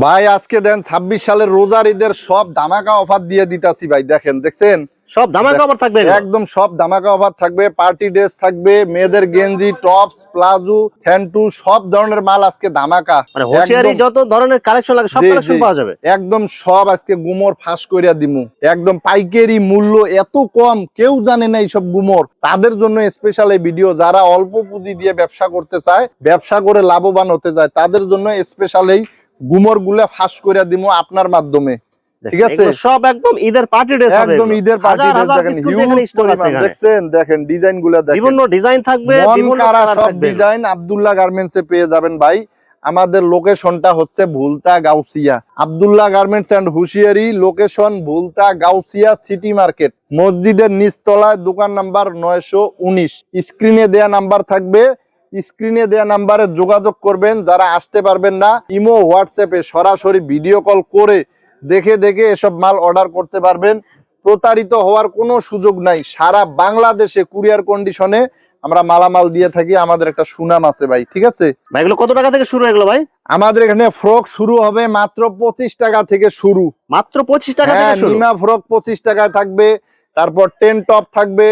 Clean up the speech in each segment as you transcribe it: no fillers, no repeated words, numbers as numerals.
ভাই আজকে দেন 26 সালের রোজার ঈদের সব ধামাকা অফার দিয়ে দিতাছি ভাই। দেখছেন সব ধামাকা অফার থাকবে একদম সব ধামাকা অফার থাকবে। পার্টি ড্রেস থাকবে, মেয়েদের গেঞ্জি, টপস, প্লাজো, স্যান্টু সব ধরনের মাল আজকে ধামাকা। মানে হোশিয়ারি যত ধরনের কালেকশন লাগে সব কালেকশন পাওয়া যাবে একদম সব আজকে গুমর ফাঁস কইরা দিমু। একদম পাইকারি মূল্য এত কম, কেউ জানে না এইসব গুমর। তাদের জন্য স্পেশাল এই ভিডিও। যারা অল্প পুঁজি দিয়ে ব্যবসা করতে চায়, ব্যবসা করে লাভবান হতে চায়, তাদের জন্য স্পেশাল এই গুমর গুলা ফাঁস কইরা দিমু আপনার মাধ্যমে। ঠিক আছে, সব একদম ঈদের পার্টি ড্রেস হবে, একদম ঈদের পার্টি ড্রেস। দেখেন হিউজ পরিমাণ, দেখেন ডিজাইন গুলা, দেখেন বিভিন্ন ডিজাইন থাকবে, বিভিন্ন কালার থাকবে। ডিজাইন আব্দুল্লাহ গার্মেন্টস এ পেয়ে যাবেন ভাই। আমাদের লোকেশনটা হচ্ছে Bhulta Gausia. Abdullah garments and Hushiyari location Bhulta Gausia city market, মসজিদের নিচতলায়, দোকান নাম্বার 919। স্ক্রিনে দেয়া নাম্বার থাকবে, স্ক্রিনে দেয়া নাম্বারে যোগাযোগ করবেন। যারা আসতে পারবেন না, ইমো হোয়াটসঅ্যাপে সরাসরি ভিডিও কল করে দেখে দেখে এসব মাল অর্ডার করতে পারবেন। প্রতারিত হওয়ার কোনো সুযোগ নাই। সারা বাংলাদেশে কুরিয়ার কন্ডিশনে আমরা মালামাল দিয়ে থাকি। আমাদের একটা সুনাম আছে ভাই। ঠিক আছে ভাই, এগুলো কত টাকা থেকে শুরু এগুলো ভাই? আমাদের এখানে ফ্রক শুরু হবে মাত্র 25 টাকা থেকে শুরু। মাত্র 25 টাকা থেকে শুরু। নিমা ফ্রক 25 টাকায় থাকবে। তারপর টেন টপ থাকবে,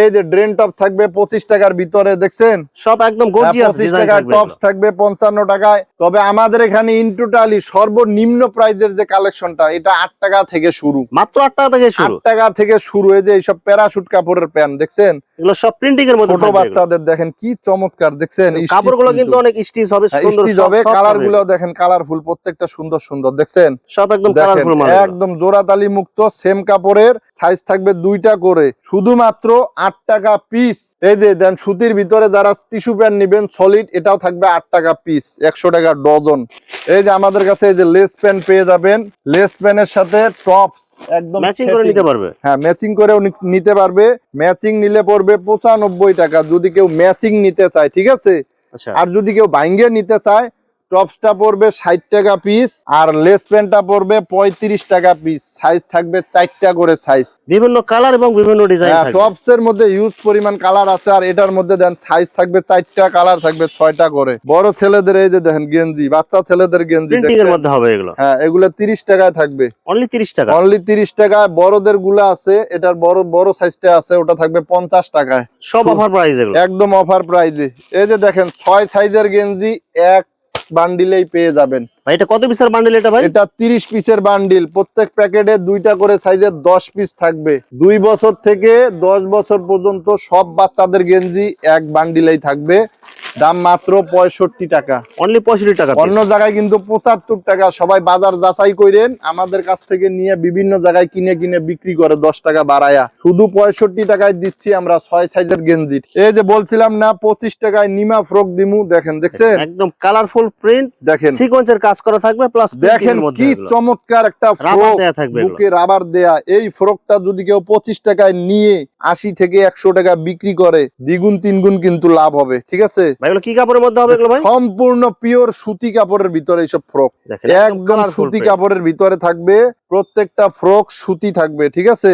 এই যে ড্রেন টপ থাকবে 25 টাকার ভিতরে। দেখছেন সব একদম গর্জিয়াস 25 ডিজাইন টাকার থাকবে। টপস থাকবে 55 টাকায়। তবে আমাদের এখানে ইন টোটালি সর্বনিম্ন প্রাইজের যে কালেকশনটা, এটা 8 টাকা থেকে শুরু। মাত্র 8 টাকা থেকে শুরু। 8 টাকা থেকে শুরু। এই যে এইসব প্যারাশুট কাপড়ের প্যান্ট দেখছেন, এগুলো সব প্রিন্টিং এর মধ্যে ছোট বাচ্চাদের দেখেন কি চমৎকার। দেখছেন কাপড়গুলো কিন্তু অনেক স্টিচ হবে, সুন্দর হবে। কালার গুলো দেখেন কালারফুল, প্রত্যেকটা সুন্দর সুন্দর। দেখছেন সব একদম কালারফুল মাল, একদম জোড়াতালি মুক্ত। সেম কাপড়ের সাইজ থাকবে 2টা করে, শুধুমাত্র 8 টাকা পিস। এই যে দেন সুতির ভিতরে যারা টিস্যু প্যান্ট নেবেন সলিড, এটাও থাকবে 8 টাকা পিস, 100 টাকা ডজন। এই যে আমাদের কাছে এই যে লেস প্যান্ট পেয়ে যাবেন। লেস প্যান্টের সাথে টপস একদম ম্যাচিং করে নিতে পারবে। হ্যাঁ, ম্যাচিং করেও নিতে পারবে। ম্যাচিং নিলে পড়বে 95 টাকা যদি কেউ ম্যাচিং নিতে চায়। ঠিক আছে, আর যদি কেউ ভাঙ্গে নিতে চায়, টপসটা পড়বে 60 টাকা পিস, আর লেস প্যান্টটা পড়বে 35 টাকা পিস। সাইজ থাকবে 4টা করে সাইজ, বিভিন্ন কালার এবং বিভিন্ন ডিজাইন থাকবে। টপস এর মধ্যে হিউজ পরিমাণ কালার আছে। আর এটার মধ্যে দেন সাইজ থাকবে 4টা, কালার থাকবে 6টা করে। বড় ছেলেদের এই যে দেখেন গেঞ্জি, বাচ্চা ছেলেদের গেঞ্জি প্রিন্টিং এর মধ্যে হবে এগুলো। হ্যাঁ, এগুলো 30 টাকায় থাকবে। অনলি 30 টাকা, অনলি 30 টাকায়। বড়দের গুলা আছে, এটার বড় সাইজটা আছে, ওটা থাকবে 50 টাকায়। সব অফার প্রাইস এগুলো, একদম অফার প্রাইজে। এই যে দেখেন 6 সাইজের গেঞ্জি এক বান্ডিলেই পেয়ে যাবেন। ভাই এটা কত পিসের বান্ডিল এটা ভাই? এটা 30 পিসের বান্ডিল। প্রত্যেক প্যাকেটে 2টা করে সাইজের 10 পিস থাকবে। 2 বছর থেকে 10 বছর পর্যন্ত সব বাচ্চাদের গেঞ্জি এক বান্ডিলেই থাকবে। দাম মাত্র 65 টাকা, অনলি 65 টাকা। অন্য জায়গায় কিন্তু 75 টাকা। সবাই বাজার যাচাই করেন, আমাদের কাছ থেকে নিয়ে বিভিন্ন জায়গায় কিনে বিক্রি করে 10 টাকা বাড়ায়া। শুধু 65 টাকায় দিচ্ছি আমরা 6 সাইজের গেঞ্জি। এই যে বলছিলাম না 25 টাকায় নিমা ফ্রক দিমু। দেখেন, দেখছেন একদম কালারফুল প্রিন্ট, দেখেন সিকোয়েন্সের কাজ করা থাকবে, প্লাস দেখেন কি চমৎকার একটা ফ্রক, বুকে রাবার দেয়া। এই ফ্রকটা যদি কেউ 25 টাকায় নিয়ে 80 থেকে 100 টাকা বিক্রি করে, দ্বিগুণ তিনগুণ কিন্তু লাভ হবে। ঠিক আছে, এগুলো কি কাপড়ের মধ্যে হবে এগুলো ভাই? সম্পূর্ণ পিওর সুতি কাপড়ের ভিতরে এইসব ফ্রক, একদম সুতি কাপড়ের ভিতরে থাকবে। প্রত্যেকটা ফ্রক সুতি থাকবে। ঠিক আছে,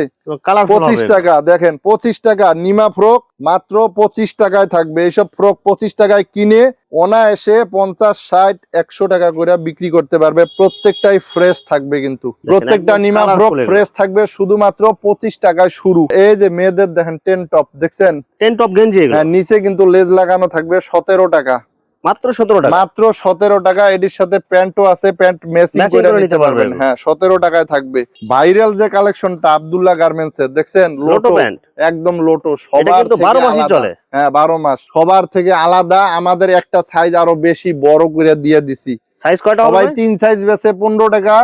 25 টাকা। দেখেন 25 টাকা নিমা ফ্রক মাত্র 25 টাকায় থাকবে। এইসব ফ্রক 25 টাকায় কিনে অনায়াসে 50, 60, 100 টাকা করে বিক্রি করতে পারবে। প্রত্যেকটাই ফ্রেশ থাকবে, কিন্তু প্রত্যেকটা নিমা ফ্রক ফ্রেশ থাকবে। শুধুমাত্র 25 টাকায় শুরু। এই যে মেয়েদের দেখেন টেন টপ, দেখছেন টেন টপ গেঞ্জি, নিচে কিন্তু লেজ লাগানো থাকবে। 17 টাকা, মাত্র 17 টাকা, মাত্র 17 টাকা। এটির সাথে প্যান্টও আছে, প্যান্ট ম্যাচিং করে নিতে পারবেন। হ্যাঁ, 17 টাকায় থাকবে। ভাইরাল যে কালেকশনটা আব্দুল্লাহ গার্মেন্টস এর, দেখছেন লোটো প্যান্ট, একদম লোটো। সবার 12 মাসই চলে। হ্যাঁ, 12 মাস। সবার থেকে আলাদা। আমাদের একটা সাইজ আরো বেশি বড় করে দিয়ে দিছি। সাইজ কয়টা? সবাই 3 সাইজ বেচে 15 টাকা,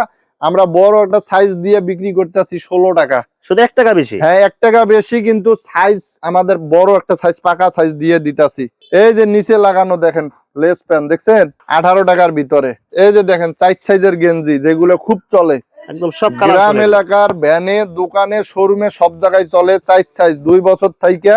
আমরা বড় একটা সাইজ দিয়ে বিক্রি করতেছি 16 টাকা। শুধু 1 টাকা বেশি। হ্যাঁ, 1 টাকা বেশি, কিন্তু সাইজ আমাদের বড় একটা সাইজ, পাকা সাইজ দিয়ে দিতাছি। এই যে নিচে লাগানো দেখেন লেস প্যান্ট, দেখছেন 18 টাকার ভিতরে। এই যে দেখেন 4 সাইজের গেঞ্জি, যেগুলো খুব চলে একদম সব গ্রাম এলাকার ভ্যানে, দোকানে, শোরুমে সব জায়গায় চলে। 4 সাইজ 2 বছর থেকে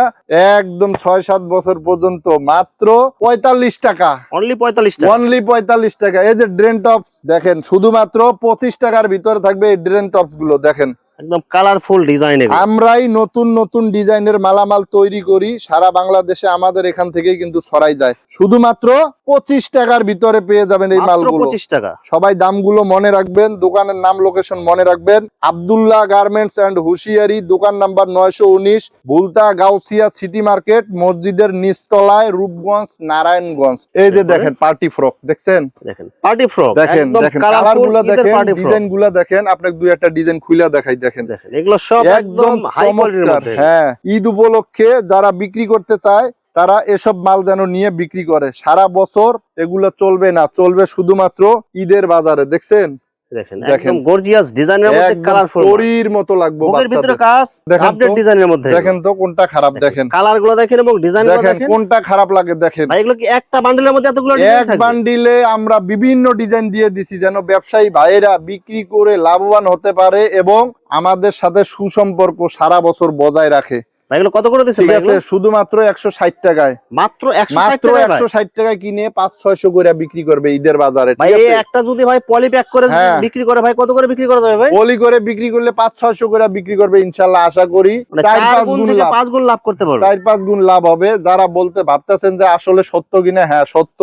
একদম 6-7 বছর পর্যন্ত মাত্র 45 টাকা, অনলি 45 টাকা, অনলি 45 টাকা। এই যে ড্রেন টপস দেখেন, শুধুমাত্র 25 টাকার ভিতরে থাকবে এই ড্রেন টপস গুলো। দেখেন একদম কালারফুল ডিজাইন এগুলো। আমরাই নতুন নতুন ডিজাইনের মালামাল তৈরি করি, সারা বাংলাদেশে আমাদের এখান থেকেই কিন্তু ছড়াই যায়। শুধুমাত্র 25 টাকার ভিতরে পেয়ে যাবেন এই মাত্র মালগুলো। 25 টাকা। সবাই দামগুলো মনে রাখবেন, দোকানের নাম লোকেশন মনে রাখবেন। আব্দুল্লাহ গার্মেন্টস এন্ড হুশিয়ারি, দোকান number 919, Bhulta Gausia city market, মসজিদের নিচতলায়, রূপগঞ্জ, নারায়ণগঞ্জ। এই যে দেখেন পার্টি ফ্রক দেখছেন, দেখেন পার্টি ফ্রক, দেখেন একদম দেখেন কালারফুল কালারগুলো ঈদের দেখেন, পার্টি ফ্রক। ডিজাইনগুলো দেখেন, আপনাকে দুই একটা ডিজাইন খুলে দেখাই। দেখেন দেখেন এগুলো সব একদম হাই কোয়ালিটির চমৎকার। মধ্যে। হ্যাঁ, ঈদ উপলক্ষে যারা বিক্রি করতে চায় তারা এসব মাল যেন নিয়ে বিক্রি করে। সারা বছর এগুলো চলবে না, চলবে শুধুমাত্র ঈদের বাজারে। দেখছেন দেখেন একদম গর্জিয়াস ডিজাইনের মধ্যে একদম কালারফুল, পরীর মতো লাগবে বুকের ভিতরে বাচ্চাদের। কাজ, দেখেন তো, আপডেট ডিজাইনের মধ্যে। দেখেন তো কোনটা খারাপ, দেখেন কালারগুলো দেখেন এবং ডিজাইনগুলো দেখেন দেখেন। কোনটা খারাপ লাগে দেখেন। ভাই এগুলো কি একটা বান্ডেলের মধ্যে এতগুলো ডিজাইন এক থাকবে? বান্ডিলে আমরা বিভিন্ন ডিজাইন দিয়ে দিছি যেন ব্যবসায়ী ভাইয়েরা বিক্রি করে লাভবান হতে পারে এবং আমাদের সাথে সুসম্পর্ক সারা বছর বজায় রাখে। ভাই এগুলো কত করে দিচ্ছেন ঠিক ভাই আছে, এগুলো? শুধুমাত্র 160 টাকায়। মাত্র 160 মাত্র টাকায় ভাই। 160 টাকায় কিনে 500-600 করে বিক্রি করবে ঈদের বাজারে। ভাই ঠিক এই আছে, একটা যদি ভাই পলি প্যাক করে যদি হ্যাঁ। বিক্রি করে ভাই কত করে বিক্রি করা যাবে ভাই? পলি করে বিক্রি করলে 500-600 করে বিক্রি করবে ইনশাআল্লাহ, আশা করি মানে 4-5 4 গুণ গুণ থেকে লাভ, 5 গুণ লাভ করতে পারবে। 4-5 গুণ লাভ হবে। যারা বলতে ভাবতেছেন যে আসলে সত্য কিনা, হ্যাঁ সত্য।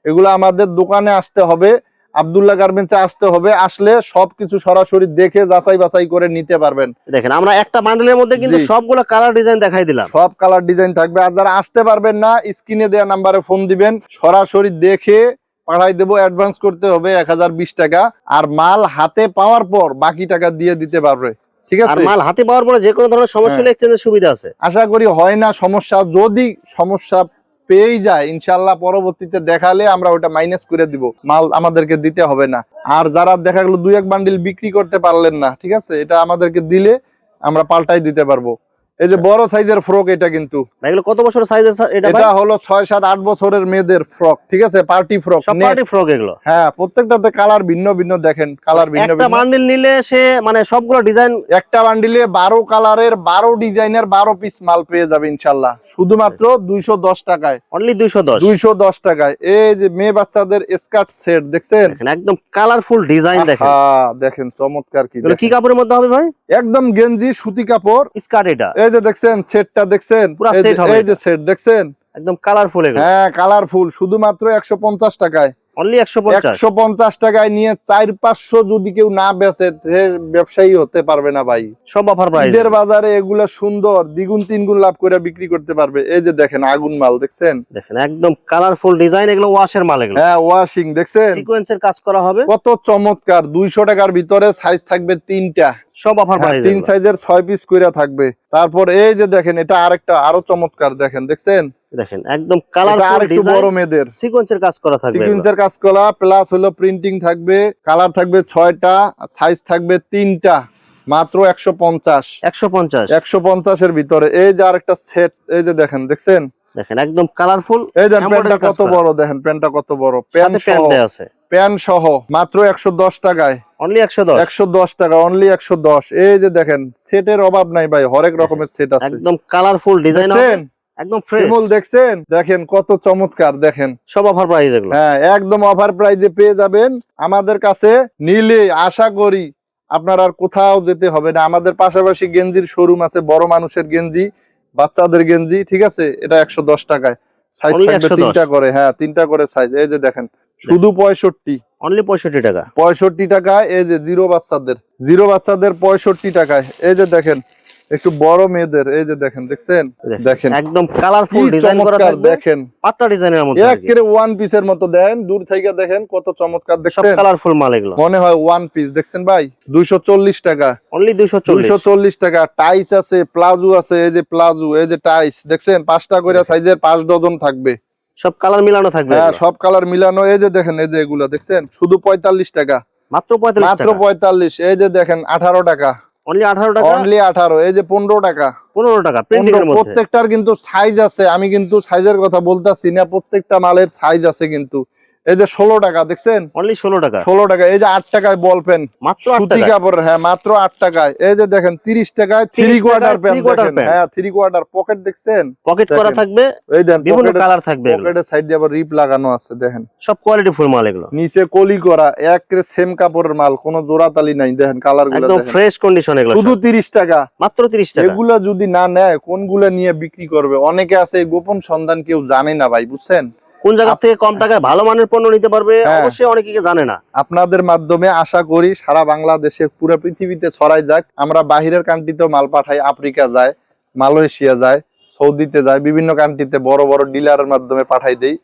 এগুলো আমাদের দোকানে আসতে হবে, আব্দুল্লাহ গার্মেন্টসে আসতে হবে। আসলে সবকিছু সরাসরি দেখে যাচাই বাছাই করে নিতে পারবেন। দেখেন আমরা একটা বান্ডেলের মধ্যে কিন্তু জি। সবগুলো কালার ডিজাইন দেখাই দিলাম। সব কালার ডিজাইন থাকবে। আর যারা আসতে পারবেন না, স্ক্রিনে দেওয়া নাম্বারে ফোন দিবেন, সরাসরি দেখে পাঠাই দেবো। অ্যাডভান্স করতে হবে 1020 টাকা, আর মাল হাতে পাওয়ার পর বাকি টাকা দিয়ে দিতে পারবে। ঠিক আর আছে, মাল হাতে পাওয়ার পরে যে কোনো ধরনের সমস্যা হলে এক্সচেঞ্জের সুবিধা আছে। আশা করি হয় না সমস্যা। যদি সমস্যা পেয়েই যায় ইনশাল্লাহ পরবর্তীতে দেখালে আমরা ওটা মাইনাস করে দিব, মাল আমাদেরকে দিতে হবে না। আর যারা দেখা গেল 2-1 বান্ডিল বিক্রি করতে পারলেন না, ঠিক আছে, এটা আমাদেরকে দিলে আমরা পাল্টাই দিতে পারবো। এই যে বড় সাইজের ফ্রক, এটা কিন্তু ভাই এগুলো কত বছর সাইজের এটা ভাই? এটা হলো 6-7-8 বছরের মেয়েদের ফ্রক। ঠিক আছে, পার্টি ফ্রক, সব পার্টি ফ্রক এগুলো। হ্যাঁ প্রত্যেকটাতে কালার ভিন্ন ভিন্ন। দেখেন কালার ভিন্ন একটা ভিন্ন। বান্ডেল নিলে সে মানে সবগুলো ডিজাইন একটা বান্ডিলে 12 কালারের 12 ডিজাইনের 12 পিস মাল পেয়ে যাবে ইনশাল্লাহ, শুধুমাত্র 210 টাকায়। অনলি 210। 210 টাকায়। এই যে মেয়ে বাচ্চাদের স্কার্ট সেট দেখছেন, দেখেন একদম কালারফুল ডিজাইন দেখেন। হ্যাঁ দেখেন চমৎকার। কি এগুলো কি কাপড়ের মধ্যে হবে ভাই? একদম গেঞ্জি সুতি কাপড় স্কার্ট এটা এই যে দেখছেন, সেটটা দেখছেন, পুরা এই সেট যে- হবে এই যে এটা। সেট দেখছেন, একদম কালারফুল এগুলো। হ্যাঁ কালারফুল, শুধুমাত্র 150 টাকায়। অনলি 150। 150 টাকায় নিয়ে 400-500 যদি কেউ না বেচে, সে ব্যবসায়ী হতে পারবে না ভাই। সব অফার প্রাইস। ঈদের বাজারে এগুলা সুন্দর, দ্বিগুণ তিনগুণ লাভ করে বিক্রি করতে পারবে। এই যে দেখেন আগুন মাল দেখছেন, দেখেন একদম কালারফুল ডিজাইন, এগুলো ওয়াশের মাল এগুলো। হ্যাঁ ওয়াশিং দেখছেন, সিকোয়েন্সের কাজ করা হবে। কত চমৎকার। 200 টাকার ভিতরে সাইজ থাকবে 3টা, সব অফার প্রাইস। 3 সাইজের 6 পিস কইরা থাকবে। তারপর এই যে দেখেন, এটা আরেকটা আরো চমৎকার। দেখেন দেখছেন, দেখেন একদম এটা কালারফুল আরেকটু ডিজাইন, বড় মেয়েদের সিকোয়েন্সের কাজ করা থাকবে। সিকোয়েন্সের কাজ করা, প্লাস হলো প্রিন্টিং থাকবে, কালার থাকবে 6টা, সাইজ থাকবে 3টা, মাত্র 150। 150। 150 এর ভিতরে। এই যে আরেকটা সেট, এই যে দেখেন দেখছেন, দেখেন একদম কালারফুল। এই যে প্যান্টটা কত বড়, দেখেন প্যান্টটা কত বড়, প্যান্ট সহ, প্যান্ট দেয়া আছে, প্যান্ট সহ, মাত্র 110 টাকায়। অনলি 110। 110 টাকা, অনলি 110। এই যে দেখেন, সেটের অভাব নাই ভাই, হরেক রকমের সেট আছে। একদম কালারফুল ডিজাইন হবে, দেখছেন একদম ফ্রেশ। শিমুল দেখছেন, দেখেন কত চমৎকার। দেখেন সব অফার প্রাইস এগুলো। হ্যাঁ একদম অফার প্রাইজে পেয়ে যাবেন। আমাদের কাছে নিলে আশা করি আপনার আর কোথাও যেতে হবে না। আমাদের পাশাপাশি গেঞ্জির শোরুম আছে, বড় মানুষের গেঞ্জি, বাচ্চাদের গেঞ্জি। ঠিক আছে, এটা 110 টাকায়। সাইজ Only থাকবে 110 3টা করে, হ্যাঁ 3টা করে সাইজ। এই যে দেখেন, শুধু 65। অনলি 65 টাকা। 65 টাকায়। এই যে জিরো বাচ্চাদের 65 টাকায়। এই যে দেখেন একটু বড় মেয়েদের, এই যে দেখেন দেখছেন, দেখেন একদম কালারফুল কি ডিজাইন করা চমৎকার। থাকবে, দেখেন পাট্টা ডিজাইনের মধ্যে আর কি। একেবারে ওয়ান পিসের মতো। দেন দূর থেকে দেখেন কত চমৎকার। সব দেখছেন কালারফুল মাল এগুলো। মনে হয় ওয়ান পিস। দেখছেন ভাই, 240 টাকা। অনলি 240। 240 টাকা। টাইস আছে, প্লাজো আছে, এই যে প্লাজো, এই যে টাইস দেখছেন, 5টা করে সাইজের 5 ডজন থাকবে। সব কালার মিলানো থাকবে হ্যাঁ এগুলো। সব কালার মিলানো। এই যে দেখেন, এই যে এগুলা দেখছেন, শুধু 45 টাকা, মাত্র 45 মাত্র টাকা। 45। এই যে দেখেন 18 টাকা, অনলি 18 টাকা। অনলি 18। এই যে 15 টাকা, 15 টাকা প্রিন্টিং এর মধ্যে। প্রত্যেকটার কিন্তু সাইজ আছে। আমি কিন্তু সাইজের কথা বলতাছি না, প্রত্যেকটা মালের সাইজ আছে কিন্তু। এই যে 16 টাকা দেখছেন, অনলি 16 টাকা, 16 টাকা। এই যে 8 টাকায় বল পেন, মাত্র 8 সুতি টাকা। কাপড়ের, হ্যাঁ মাত্র 8 টাকায়। এই যে দেখেন 30 টাকায় 3 কোয়ার্টার পেন, হ্যাঁ 3 কোয়ার্টার পকেট দেখছেন, পকেট করা থাকবে, এই দেন বিভিন্ন কালার থাকবে, পকেটের সাইড দিয়ে আবার রিপ লাগানো আছে দেখেন, সব কোয়ালিটি ফুল মাল এগুলো, নিচে কলি করা, একেবারে সেম কাপড়ের মাল, কোনো জোড়াতালি নাই। দেখেন কালার গুলো একদম দেখেন, ফ্রেশ কন্ডিশন এগুলো, শুধু 30 টাকা, মাত্র 30 টাকা। এগুলা যদি না নেয় কোনগুলা নিয়ে বিক্রি করবে? অনেকে আছে এই গোপন সন্ধান কেউ জানে না ভাই, বুঝছেন? কোন জায়গা থেকে কম টাকায় ভালো মানের পণ্য নিতে পারবে হ্যাঁ। অবশ্যই অনেকে জানে না। আপনাদের মাধ্যমে আশা করি সারা বাংলাদেশে, পুরো পৃথিবীতে ছড়াই যাক। আমরা বাহিরের কান্ট্রিতেও মাল পাঠাই, আফ্রিকা যায়, মালয়েশিয়া যায়, সৌদিতে যায়, বিভিন্ন কান্ট্রিতে বড় বড় ডিলারের মাধ্যমে পাঠাই দেই।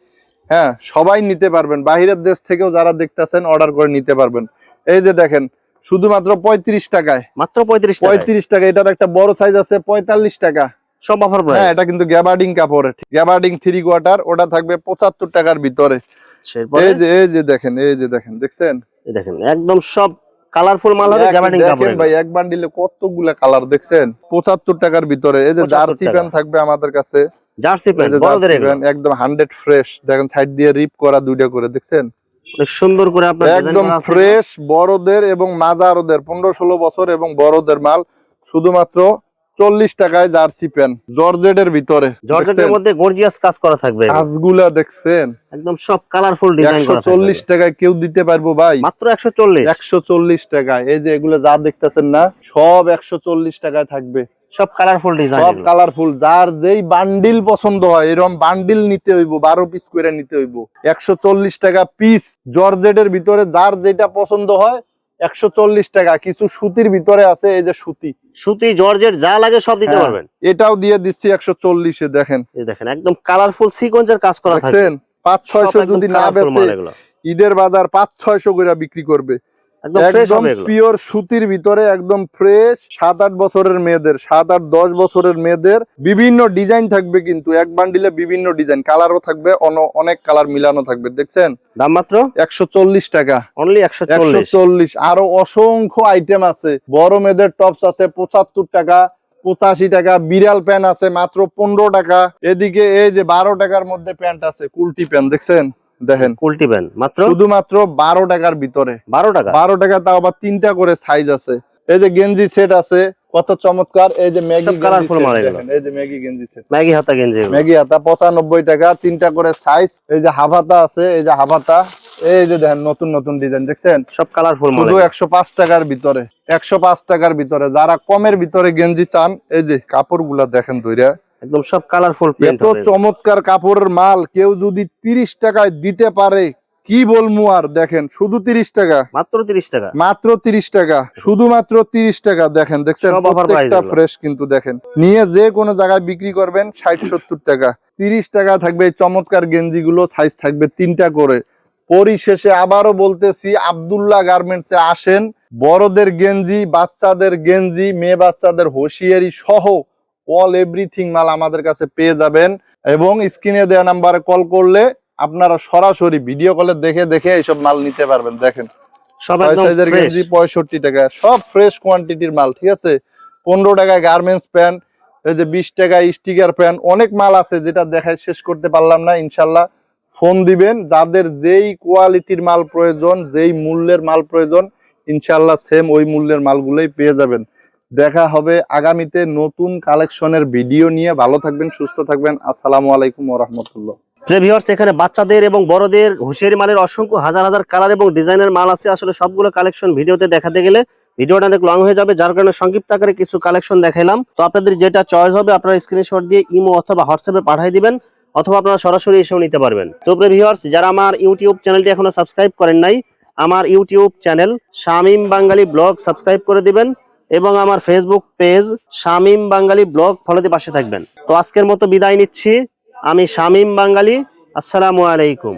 হ্যাঁ, সবাই নিতে পারবেন, বাহিরের দেশ থেকেও যারা দেখতেছেন অর্ডার করে নিতে পারবেন। এই যে দেখেন শুধুমাত্র 35 টাকায়, মাত্র 35 টাকা, 35 টাকা। এটার একটা বড় সাইজ আছে 45 টাকা, সব অফার প্রাইস। হ্যাঁ এটা কিন্তু গ্যাবার্ডিং কাপড়, গ্যাবার্ডিং 3 কোয়ার্টার, ওটা থাকবে 75 টাকার ভিতরে। এই যে দেখেন, এই যে দেখেন, দেখছেন, এই দেখেন একদম সব কালারফুল মাল হবে, গ্যাবার্ডিং কাপড়। দেখেন ভাই, এক বান্ডিলে কতগুলা কালার দেখছেন, 75 টাকার ভিতরে। এই যে 75 জার্সি টাকা। প্যান্ট থাকবে আমাদের কাছে, জার্সি এই প্যান্ট যে বড়দের জার্সি এগুলো প্যান্ট একদম 100 ফ্রেশ, দেখেন সাইড দিয়ে রিপ করা দুইটা করে, দেখছেন অনেক সুন্দর করে আপনার ডিজাইন একদম করা আছে। ফ্রেশ, বড়দের এবং মাঝারদের 15-16 বছর এবং বড়দের মাল, শুধুমাত্র 40 টাকায় জার্সি প্যান্ট, জর্জেটের ভিতরে, জর্জেটের মধ্যে গর্জিয়াস কাজ করা থাকবে, কাজগুলা দেখছেন, একদম সব কালারফুল ডিজাইন করা থাকবে। 140 টাকায় কেউ দিতে পারবো ভাই? মাত্র 140, 140 টাকায়। এই যে এগুলো যা দেখতেছেন না, সব 140 টাকায় থাকবে, সব কালারফুল ডিজাইন, সব কালারফুল। যার যেই বান্ডিল পছন্দ হয়, এরকম বান্ডিল নিতে হইব, 12 পিস করে নিতে হইব, 140 টাকা পিস। জর্জেটের ভিতরে যার যেটা পছন্দ হয় 140 টাকা। কিছু সুতির ভিতরে আছে, এই যে সুতি, সুতি জর্জেট যা লাগে সব দিতে হ্যাঁ, পারবেন। এটাও দিয়ে দিচ্ছি 140 এ। দেখেন, এই দেখেন একদম কালারফুল সিকোয়েন্সের কাজ করা থাকবে, দেখছেন 500-600 যদি না বেচে, এগুলো ঈদের বাজার 500-600 করে বিক্রি করবে। একদম ফ্রেশ একদম হবে এগুলো। পিওর সুতির ভিতরে, একদম ফ্রেশ। 7-8 বছরের মেয়েদের, 7-8-10 বছরের মেয়েদের বিভিন্ন ডিজাইন থাকবে, কিন্তু এক বান্ডিলে বিভিন্ন ডিজাইন, কালারও থাকবে, অনেক কালার মিলানো থাকবে। দেখছেন দাম মাত্র 140 টাকা, অনলি 140। 140। আরো অসংখ্য আইটেম আছে, বড় মেয়েদের টপস আছে 75 টাকা, 85 টাকা। বিড়াল প্যান্ট আছে মাত্র 15 টাকা। এদিকে এই যে 12 টাকার মধ্যে প্যান্ট আছে, কুলটি প্যান্ট, দেখছেন, দেখেন কুলটি প্যান্ট মাত্র শুধুমাত্র 12 টাকার ভিতরে, 12 টাকা। 12 টাকা, তাও আবার 3টা করে সাইজ আছে। এই যে গেঞ্জি সেট আছে, কত চমৎকার। এই যে ম্যাগি সব কালারফুল মাল এগুলো। এই যে ম্যাগি গেঞ্জি সেট, ম্যাগি হাতা গেঞ্জি এগুলো। ম্যাগি হাতা 95 টাকা, 3টা করে সাইজ। এই যে হাফাতা আছে, এই যে হাফাতা, এই যে দেখেন নতুন নতুন ডিজাইন, দেখছেন সব কালারফুল মাল শুধু 105 টাকার ভিতরে, 105 টাকার ভিতরে। যারা কমের ভিতরে গেঞ্জি চান, এই যে কাপড়গুলা দেখেন ধইরা, একদম সব কালারফুল প্রিন্ট এত হবে। চমৎকার কাপড়ের মাল কেউ যদি 30 টাকায় দিতে পারে, কি বলবো আর। দেখেন শুধু 30 টাকা, মাত্র 30 টাকা, মাত্র 30 টাকা, শুধুমাত্র 30 টাকা। দেখেন, দেখছেন সব offer প্রত্যেকটা price এগুলো। ফ্রেশ, কিন্তু দেখেন নিয়ে যে কোনো জায়গায় বিক্রি করবেন 60-70 টাকা। 30 টাকা থাকবে এই চমৎকার গেঞ্জি গুলো, সাইজ থাকবে 3টা করে। পরিশেষে আবারও বলতেছি, আব্দুল্লাহ গার্মেন্টসে আসেন। বড়দের গেঞ্জি, বাচ্চাদের গেঞ্জি, মেয়ে বাচ্চাদের হুঁশিয়ারি সহ অল এভরিথিং মাল আমাদের কাছে পেয়ে যাবেন। এবং স্ক্রিনে দেওয়া নাম্বারে কল করলে আপনারা সরাসরি ভিডিও কলে দেখে দেখে এইসব মাল নিতে পারবেন। দেখেন সব 6 একদম সাইজের ফ্রেশ। গেঞ্জি 65 টাকা, সব ফ্রেশ কোয়ান্টিটির মাল, ঠিক আছে। 15 টাকায় গার্মেন্টস প্যান্ট, এই যে 20 টাকায় স্টিকার প্যান্ট, অনেক মাল আছে যেটা দেখায় শেষ করতে পারলাম না। ইনশাল্লাহ ফোন দিবেন, যাদের যেই কোয়ালিটির মাল প্রয়োজন, যেই মূল্যের মাল প্রয়োজন, ইনশাল্লাহ সেম ওই মূল্যের মালগুলোই পেয়ে যাবেন। দেখা হবে আগামীতে নতুন কালেকশনের ভিডিও নিয়ে। ভালো থাকবেন, সুস্থ থাকবেন। আসসালামু আলাইকুম ওয়া রাহমাতুল্লাহ। ভিউয়ার্স, এখানে বাচ্চাদের এবং বড়দের হুঁশিয়ারি মালের অসংখ্য হাজার হাজার কালার এবং ডিজাইনের মাল আছে। আসলে সবগুলো কালেকশন ভিডিওতে দেখাতে গেলে ভিডিওটা অনেক লং হয়ে যাবে, যার কারণে সংক্ষিপ্ত আকারে কিছু কালেকশন দেখাইলাম। তো আপনাদের যেটা চয়েস হবে আপনারা স্ক্রিনশট দিয়ে ইমো অথবা হোয়াটসঅ্যাপে পাঠিয়ে দিবেন, অথবা আপনারা সরাসরি এসেও নিতে পারবেন। তো ভিউয়ার্স, যারা আমার ইউটিউব চ্যানেলটি এখনো সাবস্ক্রাইব করেন নাই, আমার ইউটিউব চ্যানেল শামীম বাঙালি ব্লগ সাবস্ক্রাইব করে দিবেন, এবং আমার ফেসবুক পেজ শামীম বাঙালি ব্লগ ফলোতে পাশে থাকবেন। তো আজকের মতো বিদায় নিচ্ছি, আমি শামীম বাঙালি। আসসালামু আলাইকুম।